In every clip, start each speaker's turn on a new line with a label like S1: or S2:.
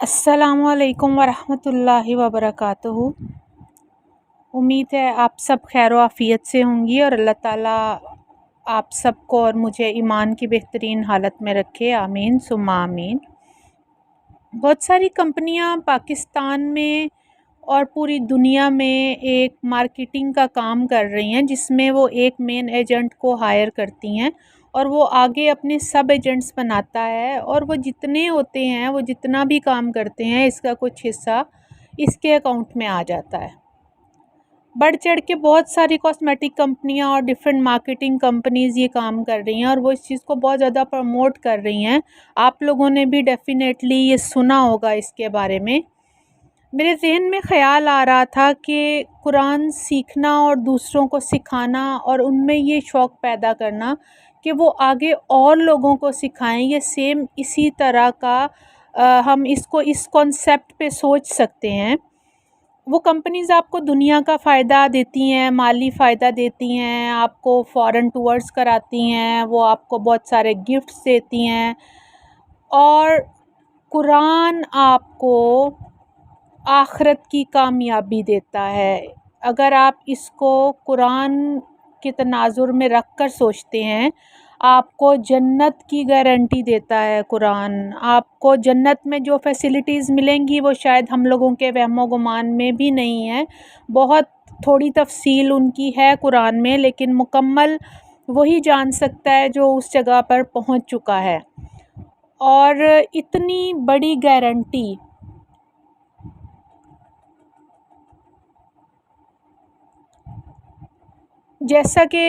S1: السلام علیکم ورحمۃ اللہ وبرکاتہ۔ امید ہے آپ سب خیر و عافیت سے ہوں گی اور اللہ تعالیٰ آپ سب کو اور مجھے ایمان کی بہترین حالت میں رکھے، آمین ثم آمین۔ بہت ساری کمپنیاں پاکستان میں اور پوری دنیا میں ایک مارکیٹنگ کا کام کر رہی ہیں، جس میں وہ ایک مین ایجنٹ کو ہائر کرتی ہیں اور وہ آگے اپنے سب ایجنٹس بناتا ہے، اور وہ جتنے ہوتے ہیں، وہ جتنا بھی کام کرتے ہیں، اس کا کچھ حصہ اس کے اکاؤنٹ میں آ جاتا ہے۔ بڑھ چڑھ کے بہت ساری کاسمیٹک کمپنیاں اور ڈیفرنٹ مارکیٹنگ کمپنیز یہ کام کر رہی ہیں اور وہ اس چیز کو بہت زیادہ پروموٹ کر رہی ہیں۔ آپ لوگوں نے بھی ڈیفینیٹلی یہ سنا ہوگا اس کے بارے میں۔ میرے ذہن میں خیال آ رہا تھا کہ قرآن سیکھنا اور دوسروں کو سکھانا اور ان میں یہ شوق پیدا کرنا کہ وہ آگے اور لوگوں کو سکھائیں، یہ سیم اسی طرح کا ہم اس کانسیپٹ پہ سوچ سکتے ہیں۔ وہ کمپنیز آپ کو دنیا کا فائدہ دیتی ہیں، مالی فائدہ دیتی ہیں، آپ کو فارن ٹورز کراتی ہیں، وہ آپ کو بہت سارے گفٹس دیتی ہیں، اور قرآن آپ کو آخرت کی کامیابی دیتا ہے۔ اگر آپ اس کو قرآن کے تناظر میں رکھ کر سوچتے ہیں، آپ کو جنت کی گارنٹی دیتا ہے قرآن۔ آپ کو جنت میں جو فیسلٹیز ملیں گی وہ شاید ہم لوگوں کے وہم و گمان میں بھی نہیں ہے، بہت تھوڑی تفصیل ان کی ہے قرآن میں، لیکن مکمل وہی جان سکتا ہے جو اس جگہ پر پہنچ چکا ہے۔ اور اتنی بڑی گارنٹی جیسا کہ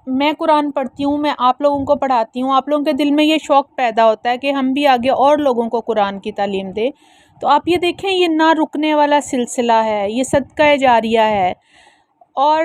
S1: میں قرآن پڑھتی ہوں، میں آپ لوگوں کو پڑھاتی ہوں، آپ لوگوں کے دل میں یہ شوق پیدا ہوتا ہے کہ ہم بھی آگے اور لوگوں کو قرآن کی تعلیم دیں، تو آپ یہ دیکھیں یہ نہ رکنے والا سلسلہ ہے، یہ صدقہ جاریہ ہے۔ اور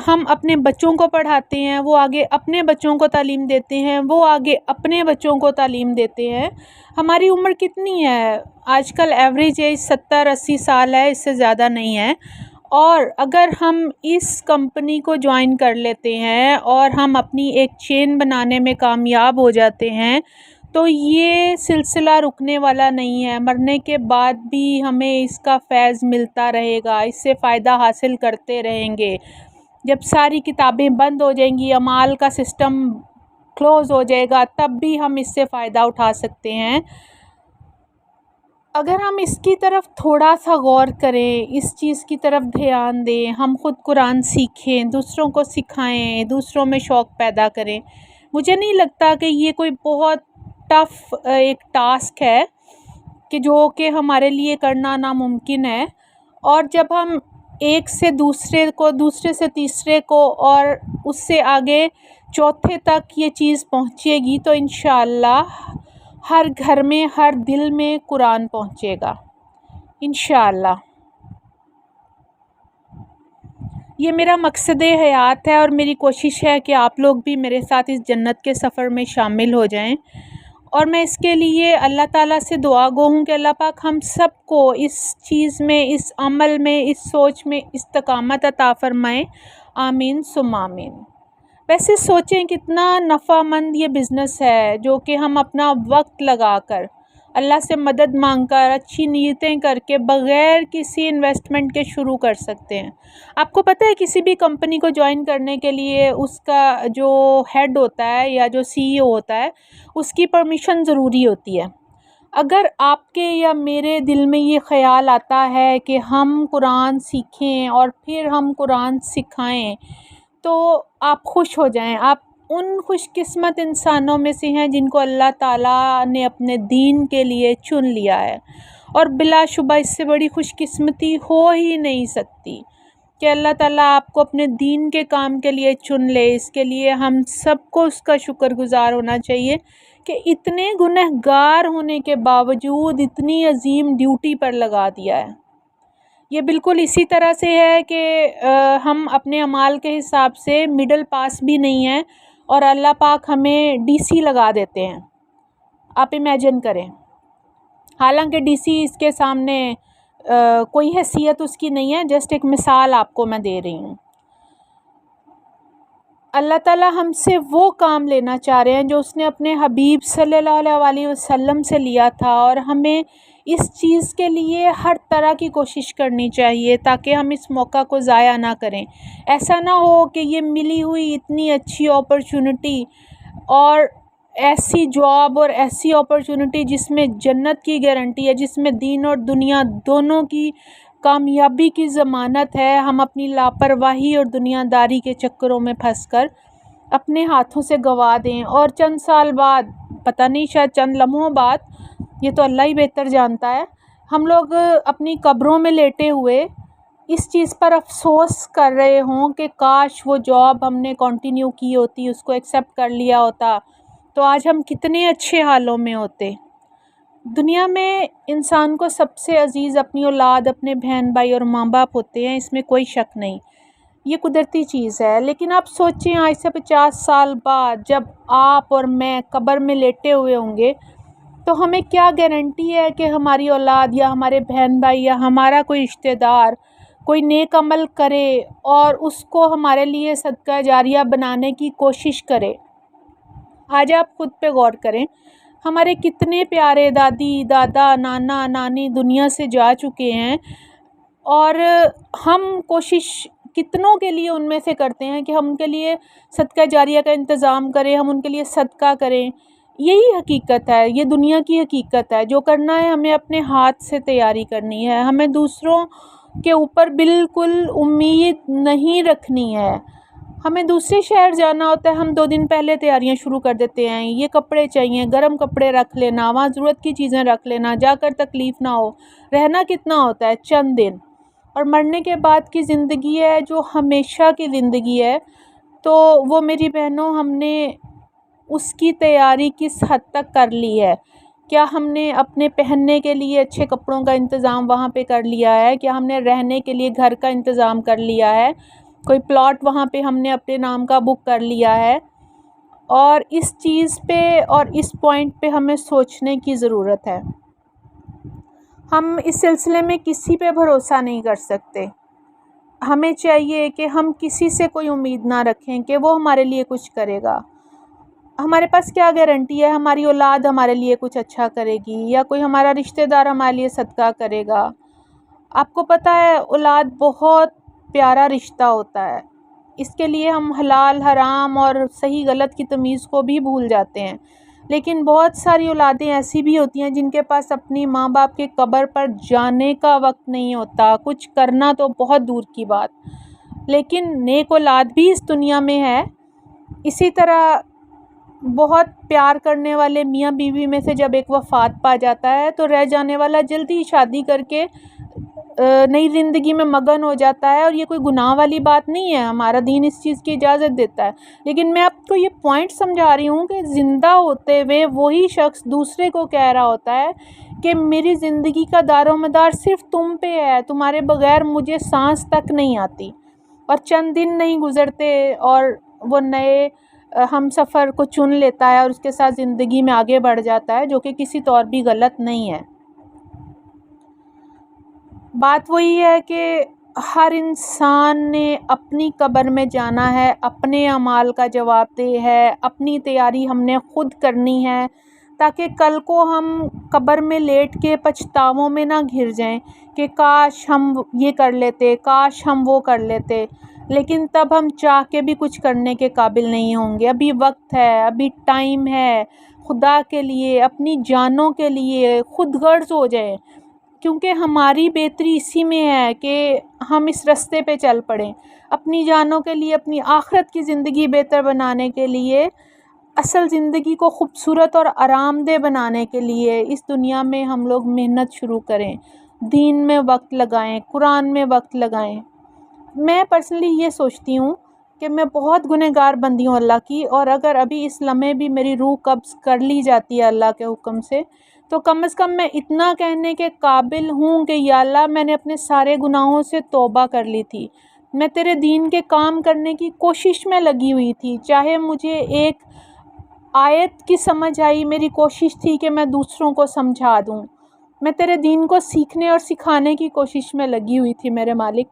S1: ہم اپنے بچوں کو پڑھاتے ہیں، وہ آگے اپنے بچوں کو تعلیم دیتے ہیں، وہ آگے اپنے بچوں کو تعلیم دیتے ہیں۔ ہماری عمر کتنی ہے؟ آج کل ایوریج ایج 70-80 سال ہے، اس سے زیادہ نہیں ہے۔ اور اگر ہم اس کمپنی کو جوائن کر لیتے ہیں اور ہم اپنی ایک چین بنانے میں کامیاب ہو جاتے ہیں تو یہ سلسلہ رکنے والا نہیں ہے، مرنے کے بعد بھی ہمیں اس کا فیض ملتا رہے گا، اس سے فائدہ حاصل کرتے رہیں گے۔ جب ساری کتابیں بند ہو جائیں گی، اعمال کا سسٹم کلوز ہو جائے گا، تب بھی ہم اس سے فائدہ اٹھا سکتے ہیں۔ اگر ہم اس کی طرف تھوڑا سا غور کریں، اس چیز کی طرف دھیان دیں، ہم خود قرآن سیکھیں، دوسروں کو سکھائیں، دوسروں میں شوق پیدا کریں، مجھے نہیں لگتا کہ یہ کوئی بہت ٹف ایک ٹاسک ہے کہ جو کہ ہمارے لیے کرنا ناممکن ہے۔ اور جب ہم ایک سے دوسرے کو، دوسرے سے تیسرے کو اور اس سے آگے چوتھے تک یہ چیز پہنچے گی تو انشاءاللہ ہر گھر میں، ہر دل میں قرآن پہنچے گا انشاءاللہ۔ یہ میرا مقصد حیات ہے اور میری کوشش ہے کہ آپ لوگ بھی میرے ساتھ اس جنت کے سفر میں شامل ہو جائیں، اور میں اس کے لیے اللہ تعالیٰ سے دعا گو ہوں کہ اللہ پاک ہم سب کو اس چیز میں، اس عمل میں، اس سوچ میں استقامت عطا فرمائیں، آمین ثم آمین۔ ویسے سوچیں کتنا نفع مند یہ بزنس ہے جو کہ ہم اپنا وقت لگا کر، اللہ سے مدد مانگ کر، اچھی نیتیں کر کے، بغیر کسی انویسٹمنٹ کے شروع کر سکتے ہیں۔ آپ کو پتہ ہے کسی بھی کمپنی کو جوائن کرنے کے لیے اس کا جو ہیڈ ہوتا ہے یا جو CEO ہوتا ہے، اس کی پرمیشن ضروری ہوتی ہے۔ اگر آپ کے یا میرے دل میں یہ خیال آتا ہے کہ ہم قرآن سیکھیں اور پھر ہم قرآن سکھائیں تو آپ خوش ہو جائیں، آپ ان خوش قسمت انسانوں میں سے ہیں جن کو اللہ تعالیٰ نے اپنے دین کے لیے چن لیا ہے، اور بلا شبہ اس سے بڑی خوش قسمتی ہو ہی نہیں سکتی کہ اللہ تعالیٰ آپ کو اپنے دین کے کام کے لیے چن لے۔ اس کے لیے ہم سب کو اس کا شکر گزار ہونا چاہیے کہ اتنے گنہگار ہونے کے باوجود اتنی عظیم ڈیوٹی پر لگا دیا ہے۔ یہ بالکل اسی طرح سے ہے کہ ہم اپنے اعمال کے حساب سے مڈل پاس بھی نہیں ہیں اور اللہ پاک ہمیں DC لگا دیتے ہیں۔ آپ امیجن کریں، حالانکہ DC اس کے سامنے کوئی حیثیت اس کی نہیں ہے، جسٹ ایک مثال آپ کو میں دے رہی ہوں۔ اللہ تعالیٰ ہم سے وہ کام لینا چاہ رہے ہیں جو اس نے اپنے حبیب صلی اللہ علیہ وسلم سے لیا تھا، اور ہمیں اس چیز کے لیے ہر طرح کی کوشش کرنی چاہیے تاکہ ہم اس موقع کو ضائع نہ کریں۔ ایسا نہ ہو کہ یہ ملی ہوئی اتنی اچھی اپرچونٹی اور ایسی جاب اور ایسی اپرچونٹی جس میں جنت کی گارنٹی ہے، جس میں دین اور دنیا دونوں کی کامیابی کی ضمانت ہے، ہم اپنی لاپرواہی اور دنیا داری کے چکروں میں پھنس کر اپنے ہاتھوں سے گوا دیں، اور چند سال بعد، پتہ نہیں شاید چند لمحوں بعد، یہ تو اللہ ہی بہتر جانتا ہے، ہم لوگ اپنی قبروں میں لیٹے ہوئے اس چیز پر افسوس کر رہے ہوں کہ کاش وہ جاب ہم نے کنٹینیو کی ہوتی، اس کو ایکسیپٹ کر لیا ہوتا تو آج ہم کتنے اچھے حالوں میں ہوتے۔ دنیا میں انسان کو سب سے عزیز اپنی اولاد، اپنے بہن بھائی اور ماں باپ ہوتے ہیں، اس میں کوئی شک نہیں، یہ قدرتی چیز ہے۔ لیکن آپ سوچیں آج سے 50 سال بعد جب آپ اور میں قبر میں لیٹے ہوئے ہوں گے تو ہمیں کیا گارنٹی ہے کہ ہماری اولاد یا ہمارے بہن بھائی یا ہمارا کوئی رشتہ دار کوئی نیک عمل کرے اور اس کو ہمارے لیے صدقہ جاریہ بنانے کی کوشش کرے۔ آج آپ خود پہ غور کریں، ہمارے کتنے پیارے دادی دادا نانا نانی دنیا سے جا چکے ہیں، اور ہم کوشش کتنوں کے لیے ان میں سے کرتے ہیں کہ ہم ان کے لیے صدقہ جاریہ کا انتظام کریں، ہم ان کے لیے صدقہ کریں۔ یہی حقیقت ہے، یہ دنیا کی حقیقت ہے۔ جو کرنا ہے ہمیں اپنے ہاتھ سے تیاری کرنی ہے، ہمیں دوسروں کے اوپر بالکل امید نہیں رکھنی ہے۔ ہمیں دوسرے شہر جانا ہوتا ہے، ہم 2 دن پہلے تیاریاں شروع کر دیتے ہیں، یہ کپڑے چاہیے، گرم کپڑے رکھ لینا، وہاں ضرورت کی چیزیں رکھ لینا، جا کر تکلیف نہ ہو۔ رہنا کتنا ہوتا ہے؟ چند دن، اور مرنے کے بعد کی زندگی ہے جو ہمیشہ کی زندگی ہے۔ تو وہ میری بہنوں، ہم نے اس کی تیاری کس حد تک کر لی ہے؟ کیا ہم نے اپنے پہننے کے لیے اچھے کپڑوں کا انتظام وہاں پہ کر لیا ہے؟ کیا ہم نے رہنے کے لیے گھر کا انتظام کر لیا ہے؟ کوئی پلاٹ وہاں پہ ہم نے اپنے نام کا بک کر لیا ہے؟ اور اس چیز پہ اور اس پوائنٹ پہ ہمیں سوچنے کی ضرورت ہے۔ ہم اس سلسلے میں کسی پہ بھروسہ نہیں کر سکتے۔ ہمیں چاہیے کہ ہم کسی سے کوئی امید نہ رکھیں کہ وہ ہمارے لیے کچھ کرے گا۔ ہمارے پاس کیا گارنٹی ہے ہماری اولاد ہمارے لیے کچھ اچھا کرے گی، یا کوئی ہمارا رشتہ دار ہمارے لیے صدقہ کرے گا؟ آپ کو پتہ ہے اولاد بہت پیارا رشتہ ہوتا ہے، اس کے لیے ہم حلال حرام اور صحیح غلط کی تمیز کو بھی بھول جاتے ہیں۔ لیکن بہت ساری اولادیں ایسی بھی ہوتی ہیں جن کے پاس اپنی ماں باپ کے قبر پر جانے کا وقت نہیں ہوتا، کچھ کرنا تو بہت دور کی بات۔ لیکن نیک اولاد بھی اس دنیا میں ہے۔ اسی طرح بہت پیار کرنے والے میاں بیوی میں سے جب ایک وفات پا جاتا ہے تو رہ جانے والا جلدی شادی کر کے نئی زندگی میں مگن ہو جاتا ہے، اور یہ کوئی گناہ والی بات نہیں ہے، ہمارا دین اس چیز کی اجازت دیتا ہے۔ لیکن میں آپ کو یہ پوائنٹ سمجھا رہی ہوں کہ زندہ ہوتے ہوئے وہی شخص دوسرے کو کہہ رہا ہوتا ہے کہ میری زندگی کا دار و مدار صرف تم پہ ہے، تمہارے بغیر مجھے سانس تک نہیں آتی، اور چند دن نہیں گزرتے اور وہ نئے ہم سفر کو چن لیتا ہے اور اس کے ساتھ زندگی میں آگے بڑھ جاتا ہے، جو کہ کسی طور بھی غلط نہیں ہے۔ بات وہی ہے کہ ہر انسان نے اپنی قبر میں جانا ہے، اپنے اعمال کا جواب دہ ہے، اپنی تیاری ہم نے خود کرنی ہے، تاکہ کل کو ہم قبر میں لیٹ کے پچھتاووں میں نہ گھر جائیں کہ کاش ہم یہ کر لیتے، کاش ہم وہ کر لیتے، لیکن تب ہم چاہ کے بھی کچھ کرنے کے قابل نہیں ہوں گے۔ ابھی وقت ہے، ابھی ٹائم ہے، خدا کے لیے، اپنی جانوں کے لیے خود غرض ہو جائیں، کیونکہ ہماری بہتری اسی میں ہے کہ ہم اس رستے پہ چل پڑیں۔ اپنی جانوں کے لیے، اپنی آخرت کی زندگی بہتر بنانے کے لیے، اصل زندگی کو خوبصورت اور آرام دہ بنانے کے لیے اس دنیا میں ہم لوگ محنت شروع کریں، دین میں وقت لگائیں، قرآن میں وقت لگائیں۔ میں پرسنلی یہ سوچتی ہوں کہ میں بہت گنہگار بندی ہوں اللہ کی، اور اگر ابھی اس لمحے بھی میری روح قبض کر لی جاتی ہے اللہ کے حکم سے، تو کم از کم میں اتنا کہنے کے قابل ہوں کہ یا اللہ میں نے اپنے سارے گناہوں سے توبہ کر لی تھی، میں تیرے دین کے کام کرنے کی کوشش میں لگی ہوئی تھی، چاہے مجھے ایک آیت کی سمجھ آئی، میری کوشش تھی کہ میں دوسروں کو سمجھا دوں، میں تیرے دین کو سیکھنے اور سکھانے کی کوشش میں لگی ہوئی تھی میرے مالک،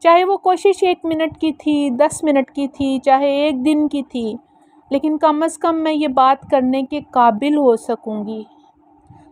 S1: چاہے وہ کوشش 1 منٹ کی تھی، 10 منٹ کی تھی، چاہے 1 دن کی تھی، لیکن کم از کم میں یہ بات کرنے کے قابل ہو سکوں گی۔